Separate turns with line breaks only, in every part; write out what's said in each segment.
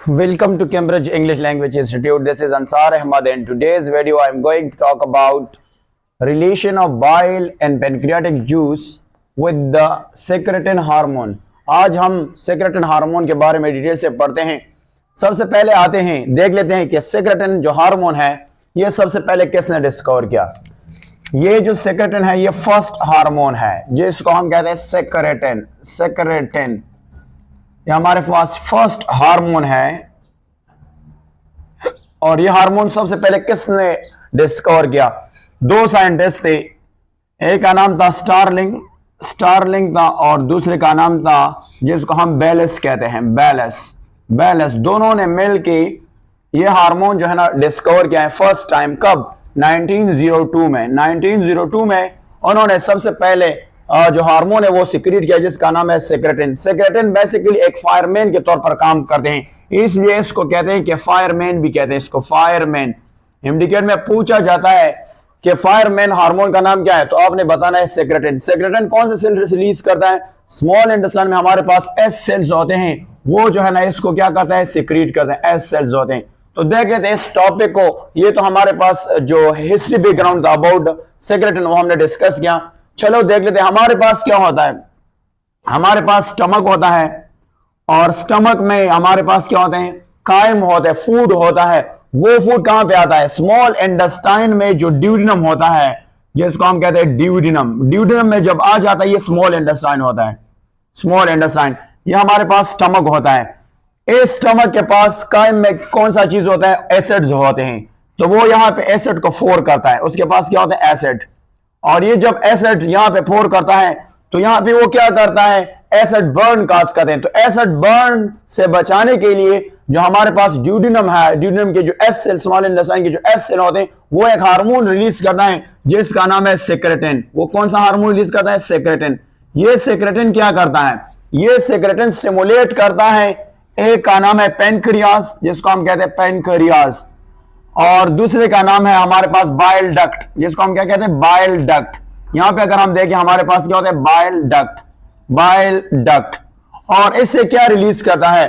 Welcome to Cambridge English Language Institute. This is Ansar Ahmad. In today's video, I am going to talk about relation of bile and pancreatic juice with the secretin hormone. आज हम secretin hormone के बारे में detail से पढ़ते हैं। सबसे पहले आते हैं, देख लेते हैं कि secretin जो हार्मोन है, ये सबसे पहले किसने डिस्कवर किया। ये जो secretin है, ये फर्स्ट हार्मोन है, जिसको हम कहते हैं secretin। ये हमारे पास फर्स्ट हार्मोन है और ये हार्मोन सबसे पहले किसने डिस्कवर किया। दो साइंटिस्ट थे, एक का नाम था स्टारलिंग था और दूसरे का नाम था जिसको हम बेलेस कहते हैं, बेलेस। दोनों ने मिलके ये हार्मोन जो है ना डिस्कवर किया है फर्स्ट टाइम। कब? 1902 में। 1902 में उन्होंने सबसे पहले जो हार्मोन है वो सिक्रीट किया जिसका नाम है सेक्रेटिन बेसिकली एक फायरमैन के तौर पर काम करते हैं, इसलिए इसको कहते हैं कि फायरमैन भी कहते हैं इसको, फायरमैन। इंडिकेट में पूछा जाता है कि फायरमैन हार्मोन का नाम क्या है, तो आपने बताना है सेक्रेटिन कौन से सेल रिलीज करता है? स्मॉल इंटेस्टाइन में हमारे पास एस सेल्स होते हैं, वो जो है ना इसको क्या करता है, सिक्रीट करते हैं, एस सेल्स होते हैं। तो देख लेते हैं इस टॉपिक को। ये तो हमारे पास जो हिस्ट्री बैकग्राउंड था अबाउट सेक्रेटिन वो हमने डिस्कस किया। चलो देख लेते हैं हमारे पास क्या होता है। हमारे पास स्टमक होता है और स्टमक में हमारे पास क्या होते हैं, कायम होते हैं, फूड होता है। वो फूड कहां पे आता है? स्मॉल इंटेस्टाइन में जो ड्यूडिनम होता है, जिसको हम कहते हैं ड्यूडिनम में जब आ जाता है ये स्मॉल इंटेस्टाइन होता है, स्मॉल इंटेस्टाइन। ये हमारे पास स्टमक होता है। इस स्टमक के पास कायम में कौन सा चीज होता है? एसिड्स होते हैं। तो वो यहाँ पे एसिड को फोर करता है, उसके पास क्या होता है? एसिड। और ये जब एसिड यहाँ पे फोर करता है तो यहाँ पे वो क्या करता है? एसिड बर्न काज करते हैं। तो एसिड बर्न से बचाने के लिए जो हमारे पास ड्यूडिनम है, ड्यूडिनम के जो एस सेल, स्मॉल इंटेस्टाइन के जो एस सेल होते हैं, वो एक हार्मोन रिलीज करता है जिसका नाम है सेक्रेटिन। वो कौन सा हार्मोन रिलीज करता है? सेक्रेटिन। ये सेक्रेटिन क्या करता है? ये सेक्रेटिन स्टिमुलेट करता है, एक का नाम है पेनक्रियास, जिसको हम कहते हैं पेनक्रियास, और दूसरे का नाम है हमारे पास बाइल डक्ट, जिसको हम क्या कहते हैं? Bile duct. यहां पे अगर हम देखें हमारे पास क्या होता है? Bile duct. और इससे क्या रिलीज करता है?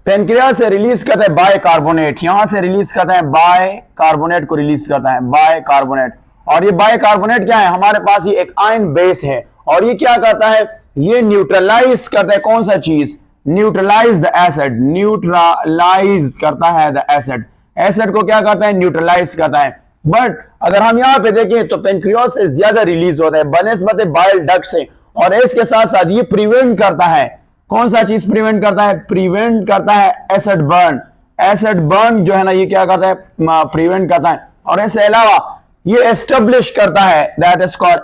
पेनक्रियास से रिलीज करता है बाइकार्बोनेट, यहां से रिलीज करता है बाइकार्बोनेट को रिलीज करता है, बाइकार्बोनेट। और ये बाइकार्बोनेट क्या है? हमारे पास ये एक आयन बेस है और ये क्या करता है? ये न्यूट्रलाइज करता है कौन सा चीज? न्यूट्रलाइज द एसिड, न्यूट्रलाइज करता है द एसिड। एसिड को क्या करता है? न्यूट्रलाइज करता है। बट अगर हम यहां पे देखें तो पेनक्रियास से ज्यादा रिलीज होता है बनिस्बत बाइल डक्ट से, और इसके साथ साथ ये प्रिवेंट करता है, कौन सा चीज प्रिवेंट करता है? प्रिवेंट करता है एसिड बर्न। एसिड बर्न जो है ना ये क्या करता है? प्रिवेंट करता है। और इसके अलावा ये एस्टेब्लिश करता है, दैट इज कॉल्ड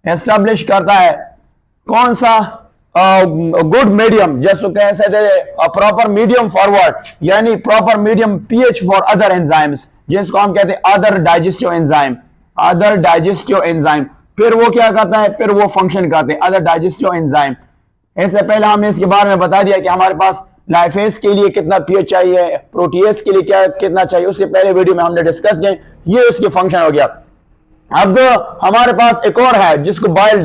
एस्टेब्लिश करता है कौन सा? गुड मीडियम, जैसे कह सकते प्रॉपर मीडियम फॉरवर्ड, यानी proper medium pH for other enzymes, जिसको हम कहते हैं अदर डाइजेस्टिव एंजाइम। फिर वो क्या करता है? फिर वो फंक्शन करते हैं अदर डाइजेस्टिव एंजाइम। इससे पहले हमने इसके बारे में बता दिया कि हमारे पास लाइफेज के लिए कितना पीएच चाहिए, प्रोटीएज के लिए क्या कितना चाहिए, उससे पहले वीडियो में हमने डिस्कस किए। ये उसकी फंक्शन हो गया। अब हमारे पास एक और है जिसको बाइल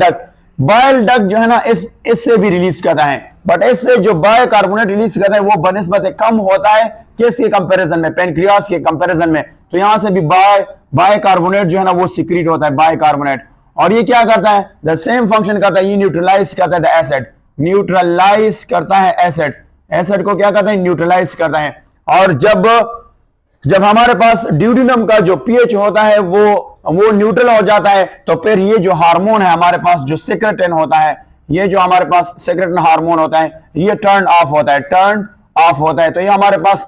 डक्ट जो है ना इससे भी रिलीज करता है, बट इससे जो बाइकार्बोनेट रिलीज करता है वो बनिस्बत कम होता है किसके कंपैरिजन में? पेनक्रियास के कंपैरिजन में। तो यहां से भी बाइकार्बोनेट जो है ना वो सिक्रीट होता है, बाइकार्बोनेट। और ये क्या करता है? द सेम फंक्शन करता है, ये न्यूट्रलाइज करता है द एसिड, न्यूट्रलाइज करता है एसिड को क्या करता है? न्यूट्रलाइज करता है। और जब हमारे पास ड्यूडिनम का जो पीएच होता है वो न्यूट्रल हो जाता है, तो फिर ये जो हार्मोन है हमारे पास जो सेक्रेटिन होता है, ये जो हमारे पास सेक्रेटिन हार्मोन होता है, ये टर्न ऑफ होता है। तो ये हमारे पास